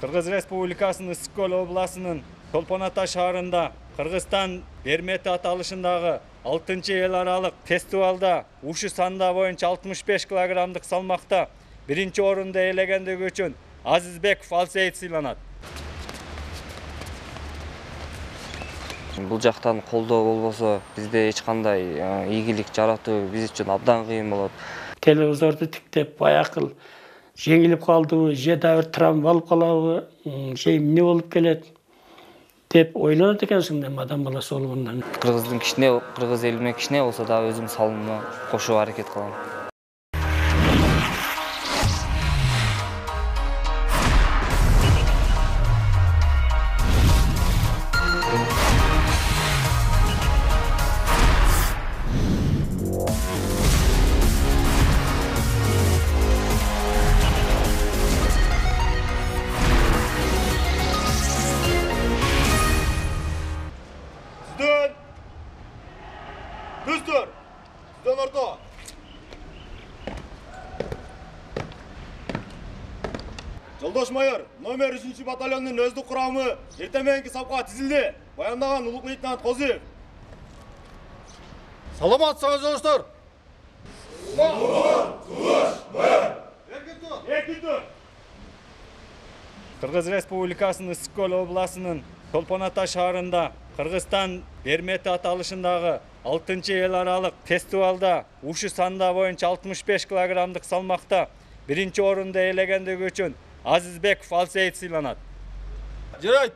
Кыргыз Республикасынын Ысык-Көл областынын Чолпон Ата шаарында Кыргызстан Бермети аталышындагы 6-эл аралык фестивалда ушу санда боюнча 65 килограммдык салмакта биринчи орунду ээлегендиги үчүн Азизбеков Алсейит сыйланат. Бул жактан колдоо болбосо бизде эч кандай ийгилик жаратуу биз үчүн абдан кыйын болот. Телевизорду тиктеп баякыл жеңилип калдыбы, же дагы бир травма болуп калабы, эмне болуп келет деп ойлонот экенсиң да адам баласы болгондон. Кыргыздын кичине, кыргыз элиме кичине болсо дагы өзүм салымымды кошууга аракет кылам. Düzdür. Düzdür orta. Жолдош майор, номер 3 батальонунун өздүк курамы эртең мененки сапка тизилди. Баяндаган улук лейтенант Козиев. Саламатсыңыз жолдоштор. Кыргыз Республикасынын Ысык-Көл областынын Чолпон Ата шаарында Кыргызстан Бермети аталышындагы 6-эл аралык фестивалда ушу санда боюнча 65 килограммдык салмакта биринчи орунду ээлегендиги үчүн Азизбеков Алсейит сыйланат. Жарайт.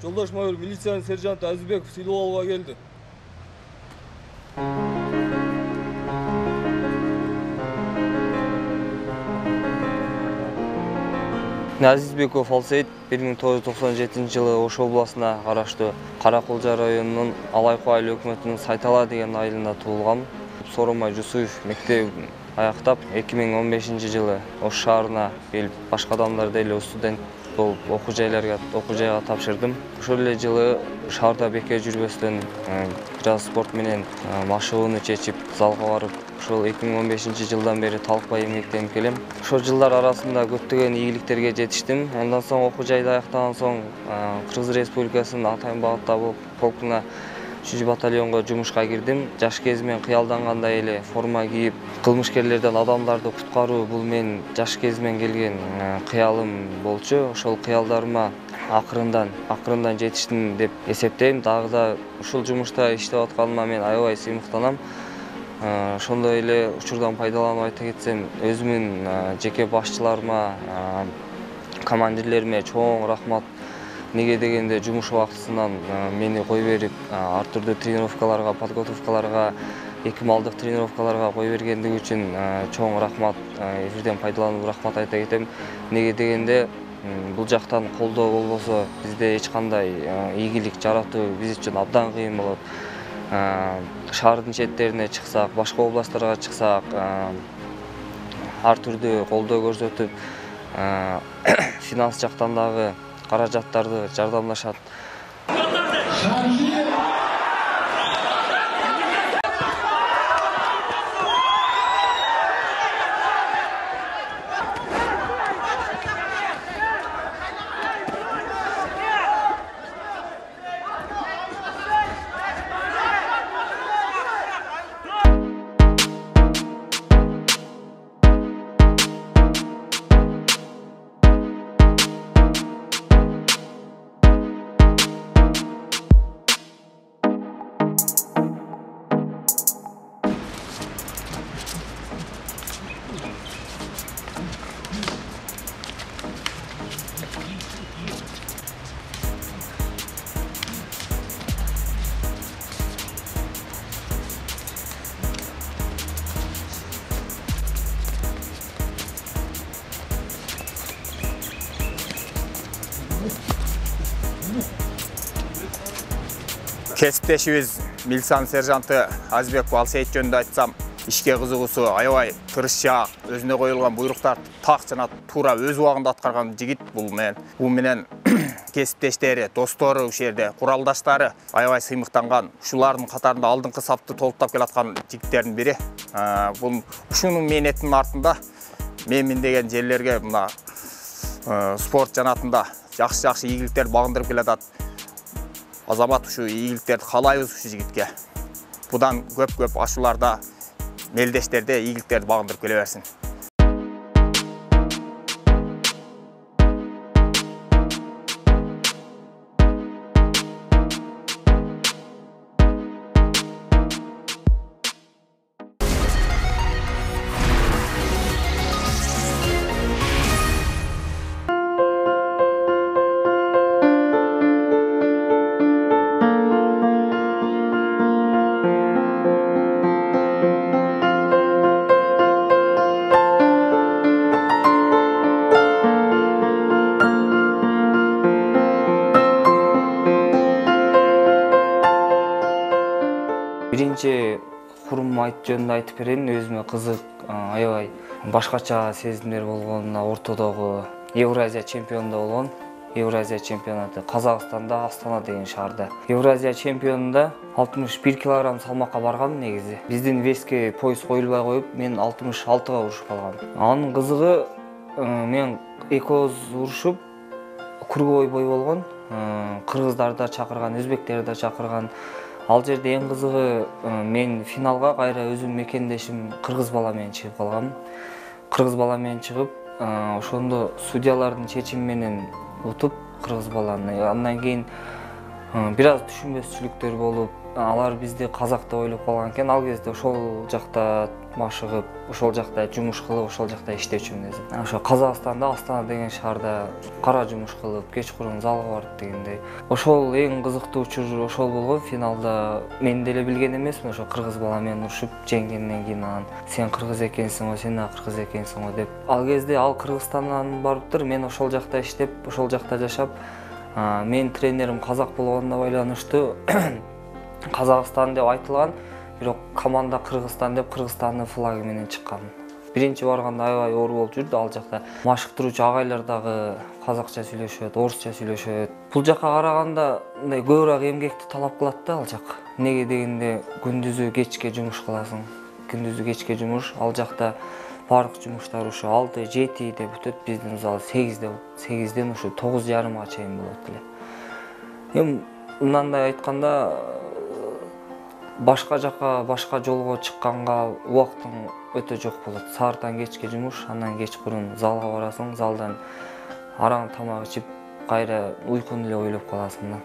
Жолдош майор милициянын сержанты Азизбеков сыйлоо алууга келди. Азизбеков Алсейит 1997 жылы Ош областына караштуу Каракулжа районунун Алайкы айыл өкмөтүнүн Сайтала деген айылында туулгам. Соромай Жусуев мектебин аяктап 2015 жылы Ош шаарына келип, башка адамдардай эле студент болуп окуу жайга тапшырдым. Ошол эле жылы шаарда бекер жүрбөстөн жаз спорт менен машыгууну чечип залга барып, ошол 2015 жылдан бери талкпай эмгектенип келем. Ошол жылдар арасында көптөгөн ийгиликтерге жетиштим. Андан соң окуу жайды аяктаган соң Кыргыз Республикасынын Атайын багыттагы полкуна 3 батальонго жумушка кирдим. Жаш кезимен кыялдангандай эле форма кийип, кылмышкерлерден адамдарды куткаруу бул менин жаш кезимен келген кыялым болчу. Ошол кыялдарыма акырындан жетиштим деп эсептейм. Дагы да ушул жумушта иштеп атканыма мен аябай сыймыктанам. Ошондой эле учурдан пайдаланып айта кетсем, өзүмдүн жеке башчыларыма, командирлериме чоң рахмат. Неге дегенде жумуш убактысынан мени кой берип, ар түрдүү тренировкаларга, подготовкаларга, 2 малдык тренировкаларга кой бергендиги үчүн чоң рахмат. Эфирден пайдаланып рахмат айта кетем. Неге дегенде бул жактан колдоо болбосо бизде эч кандай ийгилик жаратуу биз үчүн абдан кыйын болот. Шаардын четтерине чыксак, башка областтарга чыксак, ар түрдүү колдоо көрсөтүп, финанс жактан дагы каражаттарды жардамдашат. Кесиптешибиз милициянын сержанты Азизбеков Алсейит жөнүндө айтсам, ишке кызыгуусу, аябай тырышчаак, өзүнө коюлган буйруктарды так жана туура өз убагында аткарган жигит бул менен кесиптештери, достору, ушул жерде куралдаштары аябай сыймыктанган. Ушулардын катарында алдыңкы сапты толуктап келаткан жигиттердин бири. Бул ушунун мээнетинин артында менмин деген жерлерге мына спорт жанатында жакшы ийгиликтерди багындырып келатат. Азамат ушу ийгиликтерди каалайбыз ушу жигитке. Будан көп ашууларда мелдештерде ийгиликтерди багындырып келе берсин. Биринчи курум жөнүндө айтып берейин. Өзүмө кызык, аябай башкача сезимдер болгон. Ортодогу Евразия чемпионунда болгон. Евразия чемпионаты Казакстанда, Астана деген шаарда. Евразия чемпионунда 61 кг салмакка баргам негизи. Биздин веске пояс коюлбай коюп, мен 66-га урушуп калгам. Анын кызыгы, мен экөөбүз урушуп круговой бой болгон. Кыргыздарды да чакырган, өзбектерди да чакырган. Ал жерде эң кызыгы, мен финалга кайра өзүм мекендешим кыргыз бала менен чыгып калгам. Кыргыз бала менен чыгып, ошондо судьялардын чечими менен утуп кыргыз баланы. Андан кийин бир аз түшүнбөстүчүлүктөр болуп, алар бизди казак деп ойлоп калган экен. Ал кезде ошол жакта машыгып, ошол жакта жумуш кылып, ошол жакта иштечүмүн өзүм. Ошо Казакстанда, Астана деген шаарда кара жумуш кылып, кечкурун залга барып дегендей. Ошол эң кызыктуу учур ошол болгон. Финалда мен деле билген эмесмин, ошо кыргыз бала менен урушуп жеңгенден кийин анан сен кыргыз экенсиң го, сен да кыргыз экенсиң го деп. Ал кезде ал Кыргызстандан барыптыр, мен ошол жакта иштеп, ошол жакта жашап, менин тренерим казак болгонуна байланыштуу Казакстан деп айтылган, бирок команда Кыргызстан деп Кыргызстандын флагы менен чыккан. Биринчи барганда аябай оор болуп жүрдү. Ал жакта машыктыруучу агайлар дагы казакча сүйлөшөт, орусча сүйлөшөт. Бул жакка караганда мындай көбүрөөк эмгекти талап кылат да ал жак. Неге дегенде күндүзү кечке жумуш кыласың. Күндүзү кечке жумуш, ал жакта бардык жумуштар ушу 6-7 деп бүтөт. Биздин зал 8ден ушу 9:30 чейин болот эле. Эми мындай айтканда, башка жака, башка жолго чыкканга убактың өтө жок болот. Сааттан кечке жумуш, андан кечкурун залга барасың, залдан араң тамак ичип, кайра уйкуну эле ойлоп каласың да.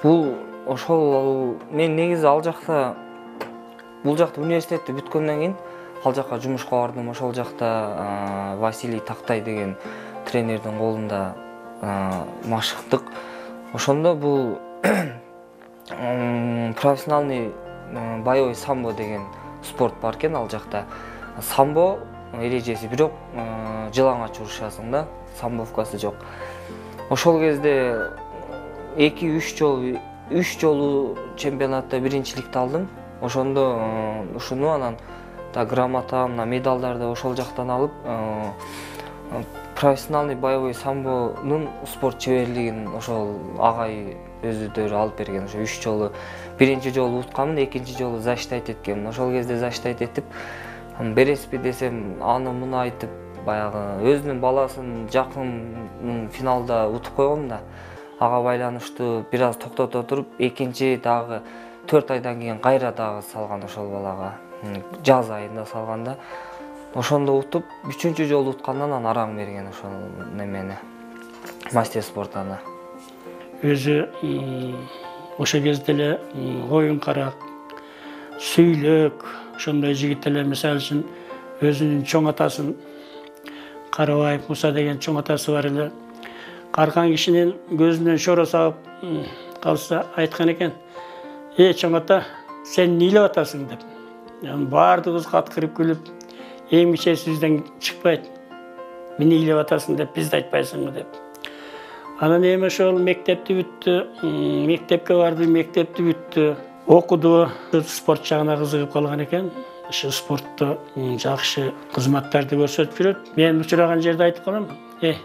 Бул ошол мен негизи ал жакта, бул жакта университетти бүткөндөн кийин ал жака жумушка бардым. Ошол жакта Василий Тактай деген тренердин колунда машыктык. Ошондо бул профессиональный боевой самбо деген спорт бар экен ал жакта. Самбо эрежеси бирок жылаңач урушасың да, самбовкасы жок. Ошол кезде 2-3 жолу чемпионатта биринчиликти алдым. Ошондо ушуну анан да грамота, медалдарды ошол жактан алып, профессиональный боевой самбонун спорт чеберлигин ошол агай өзүдөрү алып берген. Ошо 3 жолу, биринчи жолу утканмын, экинчи жолу защита эткенмин. Ошол кезде защита этип, береспи десем, аны муну айтып, баягы өзүнүн баласын жакын финалда утуп койгом да. Ага байланыштуу бир аз токтото туруп, экинчи дагы 4 айдан кийин кайра дагы салган ошол балага. Жаз айында салганда. Ошондо утуп, 3-чү жолу уткандан анан араң берген ошол немени. Мастер спортуна. Өзү ошол кезде эле оюн карак, сүйлөк, ошондой жигиттер, мисалы үчүн өзүнүн чоң атасын, Карабаев Муса деген чоң атасы бар эле. Каркан кишинин көзүнөн шоро сагып калса айткан экен: чоң ата, сен нейлеп атасың деп. Бардыгыбыз каткырып күлүп, эң кичээ сөздөн чыкпайт. Мен нейлеп атасың деп, бизди айтпайсыңбы деп. Анан эми ошол мектепти бүттү, мектепке барды, мектепти бүттү, окуду, спорт жагына кызыгып калган экен. ошо спортто жакшы кызматтарды көрсөтүп жүрөт. Мен учураган жерде айтып калам.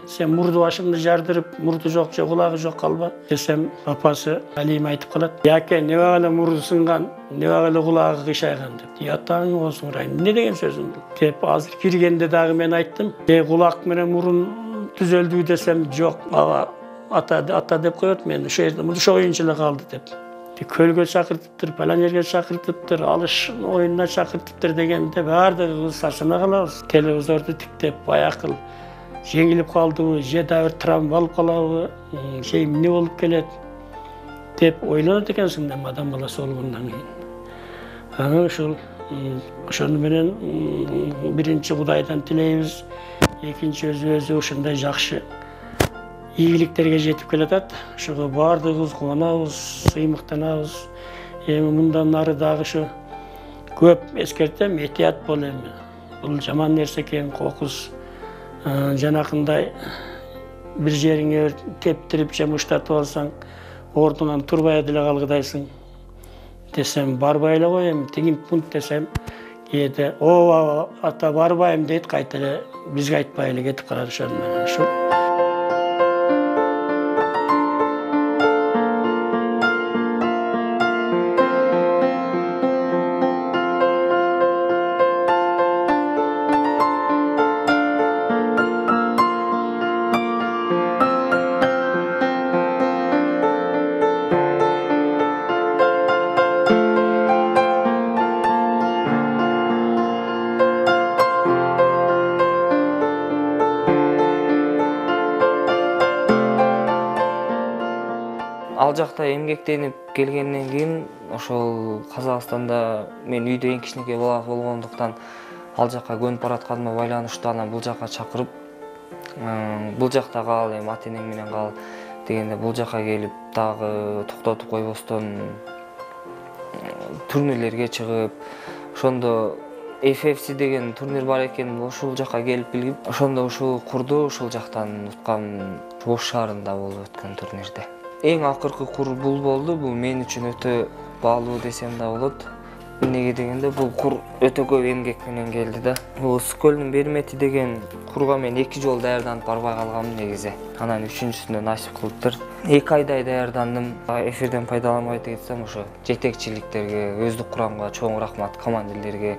Сен мурду башымды жардырып, мурду жок же кулагы жок калба десем, апасы Алима айтып калат. Яке, небе эле мурду сынган, небе эле кулагы кыйшайган деп. Атаң болсун урайын. Эмне деген сөзүң бул? Деп азыр киргенде дагы мен айттым. Кулак менен мурун түзөлдү десем, жок, ага ата деп коет, мен ошо жерде ошо оюнчу эле калды деп. Көлгө чакыртыптыр, палан жерге чакыртыптыр, алыш оюнуна чакыртыптыр дегенде баардыгыбыз сарсана калабыз. Телевизорду тиктеп, баякыл жеңилип калдыбы, же да бир травма алып калабы, эмне болуп келет деп ойлонот экенсиң да адам баласы болгондон кийин. Анан ошону менен биринчи Кудайдан тилейбиз, экинчи өзү ушундай жакшы ийгиликтерге жетип келатат. Ошого баардыгыбыз кубанабыз, сыймыктанабыз. Эми мындан ары дагы ушу көп эскертем, этият бол эми. Бул жаман нерсе экен, кокус. Жанакындай бир жериңе тептирип же муштатып алсаң, ордунан турбай деле калгыдайсың. Десем, барбай эле кой эми, тигин пункт десем, кээде ооба ата барбайм дейт, кайта эле бизге айтпай эле кетип калат ошону менен. Ал жакта эмгектенип келгенден кийин ошол Казакстанда мен үйдө эң кичинекей бала болгондуктан ал жакка көнүп баратканыма байланыштуу анан бул жакка чакырып, бул жакта кал, эми ата-энең менен кал дегенде бул жакка келип дагы токтотуп койбостон турнирлерге чыгып, ошондо FFC деген турнир бар экен, ошол жакка келип билгип, ошондо ушул курду ушул жактан уткам, Ош шаарында болуп өткөн турнирде. Эң акыркы кур бул болду. Бул мен үчүн өтө баалуу десем да болот. Эмнеге дегенде бул кур өтө көп эмгек менен келди да. Бул Скөлдүн Бермети деген курга мен 2 жолу даярданып барбай калгам негизи. Анан 3-сүндө насип кылыптыр. 2 айдай даярдандым. Эфирден пайдаланбай кетсем, ошо жетекчиликтерге, өздүк курамга чоң рахмат, командирлерге.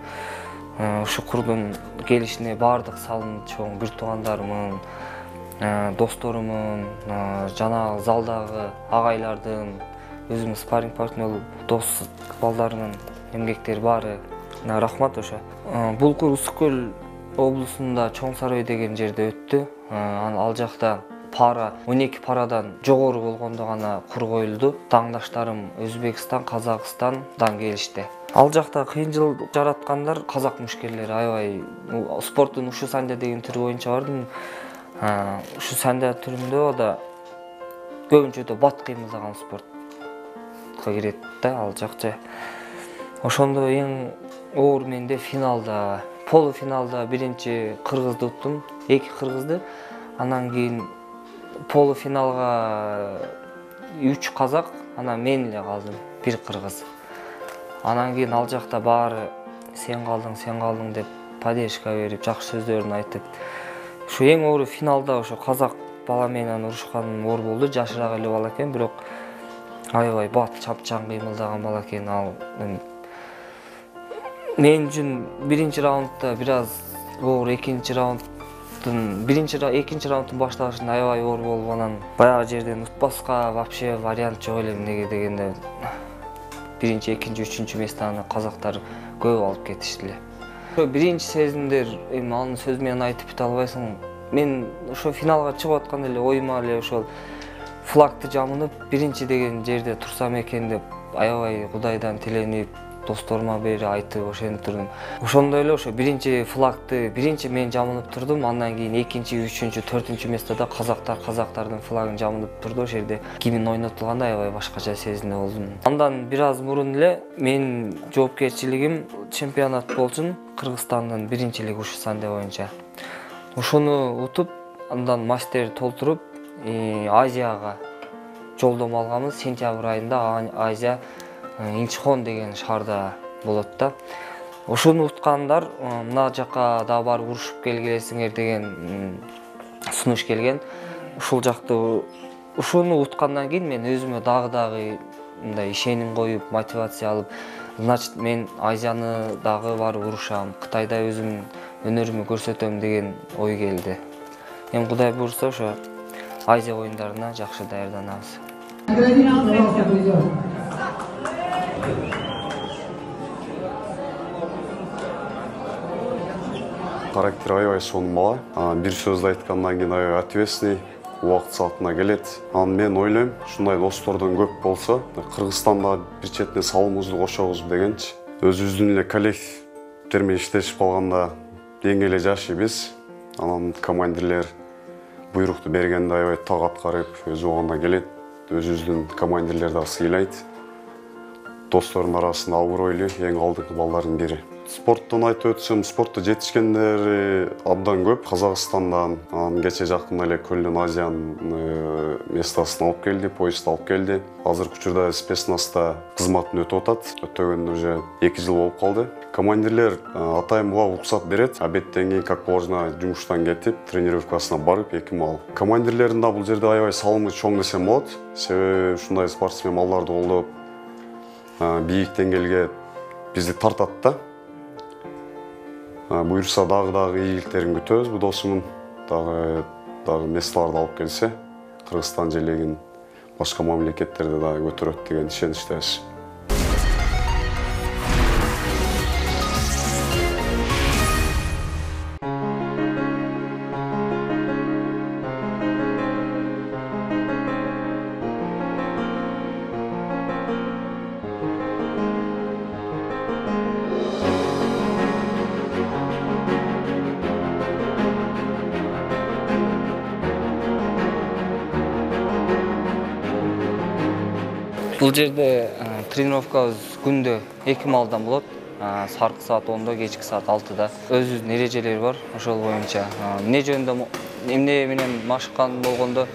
Ушу курдун келишине баардык салым чоң бир туугандарымын, досторумун, жана залдагы агайлардын, өзүмдүн спарринг партнер дос балдарынын эмгектери баары рахмат ошо. Бул кур Ускөл облусунда Чоң Сарой деген жерде өттү. Ал жакта пара 12 парадан жогору болгондо гана кур коюлду. Таңдаштарым Өзбекстан, Казакстандан келишти. Ал жакта кыйынчыл жараткандар казак мушкерлери, аябай спорттун ушу санде деген түрү боюнча бардым. Ушу санде түрүндө да көбүнчө да бат кыймылдаган спортко кирет да ал жакча. Ошондо эң оор менде финалда, полуфиналда биринчи кыргызды уттум, 2 кыргызды. Анан кийин полуфиналга 3 казак, анан мен эле калдым, 1 кыргыз. Анан кийин ал жакта баары сен калдың деп поддержка берип, жакшы сөздөрүн айтып. Ушу эң оору финалда ошо казак бала менен урушканым оор болду. Жашыраак эле бала экен, бирок аябай бат чапчаң кыймылдаган бала экен. Ал мен үчүн биринчи раундда бир аз оор, экинчи раунддун башталышында аябай оор болуп, анан баягы жерден утпаска вообще вариант жок эле. Эмнеге дегенде биринчи, экинчи, үчүнчү местаны казактар көп алып кетишти эле. Биринчи сезимдер, эми аны сөз менен айтып бите албайсың. Мен ошо финалга чыгып атканда эле оюма эле ошол флагты жамынып, биринчи деген жерде турсам экен деп аябай Кудайдан тиленип, досторума бери айтып ошентип турдум. Ошондой эле ошо биринчи флагты биринчи мен жамынып турдум. Андан кийин экинчи, үчүнчү, төртүнчү местода казактардын флагын жамынып турду. Ошол жерде гимн ойнотулганда аябай башкача сезимде болдум. Андан бир аз мурун эле мен жоопкерчилигим чемпионат болчун, Кыргызстандын биринчилиги ушу санде боюнча. Ошону утуп, андан мастер толтуруп, Азияга жолдомо алганбыз. Сентябрь айында Азия Инчхон деген шаарда болот да. Ошону уткандар мына жака да барып урушуп келгилесиңер деген сунуш келген. Ушул жакты ошону уткандан кийин мен өзүмө дагы мындай ишеним коюп, мотивация алып, значит мен Азияны дагы барып урушам, Кытайда өзүмдүн өнөрүмү көрсөтөм деген ой келди. Эми Кудай буйрса ошо Азия оюндарына жакшы даярданабыз. Характер аябай сонун бала. Бир сөздү айткандан кийин аябай ответственный, убакыт саатына келет. Мен ойлойм, ушундай достордон көп болсо, Кыргызстанда бир четине салымыбызды кошобуз дегенчи. Өзүбүздүн эле коллективдер менен иштешип калганда эң эле жашыйбыз. Анан командирлер буйрукту бергенде аябай так аткарып, өз убагында келет. Өзүбүздүн командирлер да сыйлайт. Достордун арасында абройлуу, эң алдыңкы балдардын бири. Спорттон айтып өтсөм, спортто жетишкендер абдан көп. Казакстандан, кече жакында эле Көлдөн Азиянын местасына алып келди, поездда алып келди. Азыркы учурда спецнаста кызматын өтүп атат. Өтөгөнүнө уже 2 жыл болуп калды. Командирлер атайын буга уруксат берет. Обедтен кийин как положено жумуштан кетип, тренировкасына барып, эким алып. Командирлердин да бул жерде аябай салымы чоң десем болот. Себеби ушундай спортсмен балдарды колдоп, бийик деңгээлге бизди тартат да. Буйрса дагы ийгиликтерин күтөбүз. Бу досумун дагы месталарды алып келсе, Кыргызстан желегин башка мамлекеттерде дагы көтөрөт деген ишеничтебиз. Бул жерде тренировкабыз күндө 2 маалдан болот. Саркы саат 10-да, кечки саат 6-да. Өзүбүздүн эрежелери бар, ошол боюнча. Эмне жөнүндө эмне менен машыккан болгондо,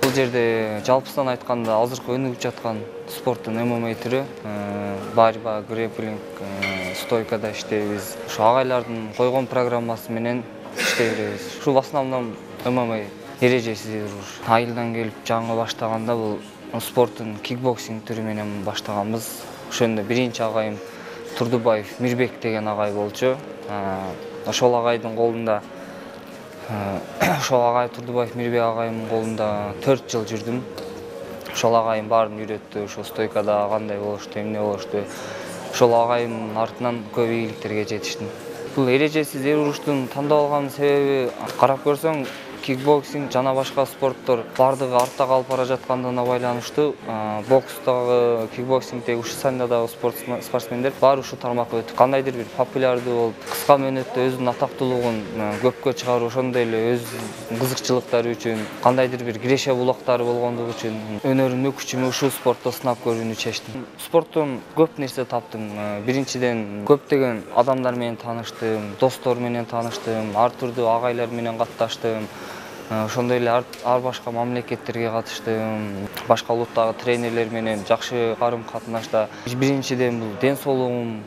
бул жерде жалпысынан айтканда азыркы өнүгүп жаткан спорттун ММА түрү, борьба, грэпплинг, стойкада иштейбиз. Ошо агайлардын койгон программасы менен иштей беребиз. Ушул в основном ММА эрежеси айылдан келип жаңы баштаганда бул спорттун кикбоксинг түрү менен баштаганбыз. Ошондо биринчи агайым Турдубаев Мирбек деген агай болчу. Ошол агайдын колунда Турдубаев Мирбек агайымдын колунда 4 жыл жүрдүм. Ошол агайым баарын үйрөттү, ошо стойкада кандай болушту, эмне болушту. Ошол агайымдын артынан көп ийгиликтерге жетиштим. Бул эрежесиз эр уруштун тандап алган себеби, карап көрсөң, кикбоксинг жана башка спорттор бардыгы артта калып бара жаткандыгына байланыштуу. Бокстагы, кикбоксингдеги, ушусандагы спортсмендер баары ушул тармакка өтүп, кандайдыр бир популярдуу болуп, кыска мөөнөттө өзүнүн атактуулугун көпкө чыгарып, ошондой эле өз кызыкчылыктары үчүн, кандайдыр бир киреше булактары болгондугу үчүн өнөрүмдү, күчүмү ушул спортто сынап көрүүнү чечтим. Спорттон көп нерсе таптым. Биринчиден көптөгөн адамдар менен тааныштым, достор менен тааныштым, ар түрдүү агайлар менен катташтым. Ошондой эле ар башка мамлекеттерге катыштым, башка улуттагы тренерлер менен жакшы карым катнашта. Биринчиден бул ден соолугумду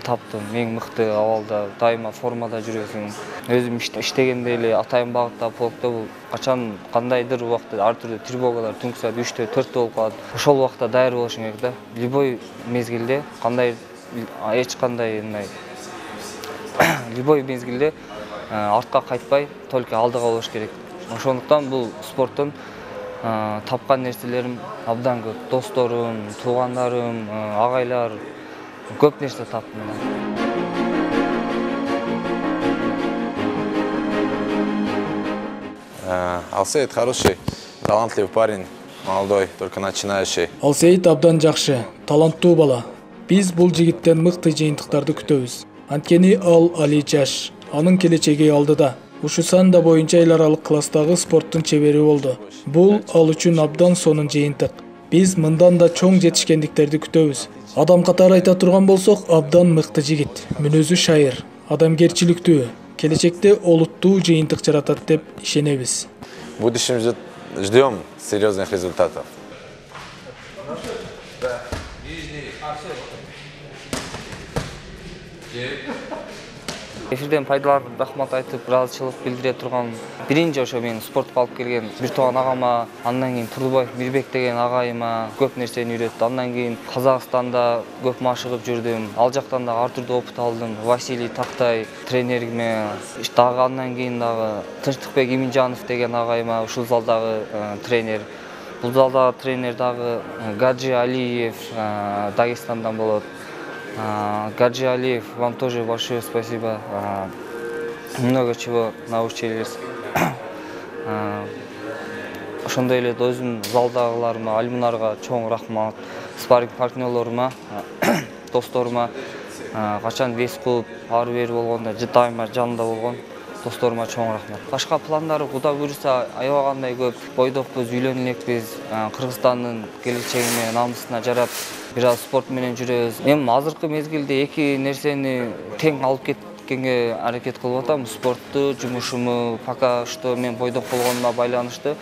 таптым. Эң мыкты абалда, дайыма формада жүрөсүң. Өзүм иштегенде эле атайын багытта полкто бул качан кандайдыр убакта ар түрдүү тревогалар түнкү саат 3-тө 4-тө болуп калат. Ошол убакта даяр болушуң керек да. Любой мезгилде эч кандай любой мезгилде артка кайтпай, только алдыга болуш керек. Ошондуктан бул спорттон тапкан нерселерим абдан көп. Досторум, туугандарым, агайлар көп нерсе таптым. Алсейд хороший, талантливый парень, молодой, только начинающий. Алсейд абдан жакшы, таланттуу бала. Биз бул жигиттен мыкты жыйынтыктарды күтөбүз. Анткени ал али жаш, анын келечеги алдыда. Ушусанда боюнча эл аралык класстагы спорттун чебери болду. Бул ал үчүн абдан сонун жыйынтык. Биз мындан да чоң жетишкендиктерди күтөбүз. Адам катары айта турган болсок, абдан мыкты жигит. Мүнөзү шайыр, адамгерчиликтүү. Келечекте олуттуу жыйынтык жаратат деп ишенебиз. В будущем ждем серьезных результатов. Эфирден пайдаланып рахмат айтып, ыраазычылык билдире турган биринчи ошо мен спортко алып келген бир тууган агама, андан кийин Турдубаев Мирбек деген агайыма көп нерсени үйрөттү. Андан кийин Казакстанда көп машыгып жүрдүм. Ал жактан да ар түрдүү опыт алдым. Василий Тактай тренериме, дагы андан кийин дагы Тынчтыкбек Иминжанов деген агайыма ушул залдагы тренер. Бул залдагы тренер дагы Гаджи Алиев Дагестандан болот. Гаджи Алиев, вам тоже большое спасибо. Много чего научились. Ошондой эле өзүм залдагыларыма, Альмунарга чоң рахмат. Спарринг партнерлорума, досторума, качан вес кылып, ары бери болгондо жытайма жанында болгон досторума чоң рахмат. Башка пландары Куда буйруса аябагандай көп. Бойдокпуз, үйлөнүп элекпиз. Кыргызстандын келечегине, намысына жарап бир аз спорт менен жүрөбүз. Эми азыркы мезгилде эки нерсени тең алып кеткенге аракет кылып атам. Спортту, жумушуму, пока что мен бойдок болгонума байланыштуу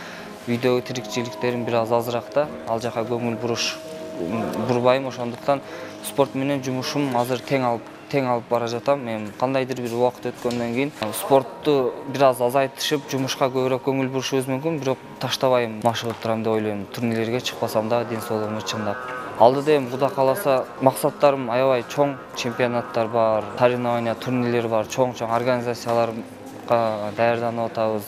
үйдөгү тирикчиликтерим бир аз азыраак да. Ал жака көңүл бурбайм, ошондуктан спорт менен жумушум азыр тең алып бара жатам. Мен кандайдыр бир убакыт өткөндөн кийин спортту бир аз азайтышып, жумушка көбүрөөк көңүл бурушубуз мүмкүн, бирок таштабайм, машыгып турам деп ойлойм. Турнирлерге чыкпасам да ден соолугумду чыңдап. Алдыда эми Куда кааласа максаттарым аябай чоң, чемпионаттар бар, соревнования, турнирлер бар, чоң организацияларга даярданып атабыз.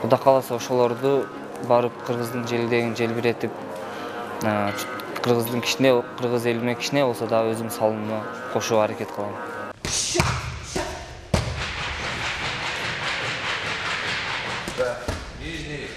Куда кааласа ошолорду барып Кыргыздын желдегин желбиретип, Кыргыздын кичине, Кыргыз элиме кичине болсо да өзүм салымымды кошууга аракет кылам. Нижний.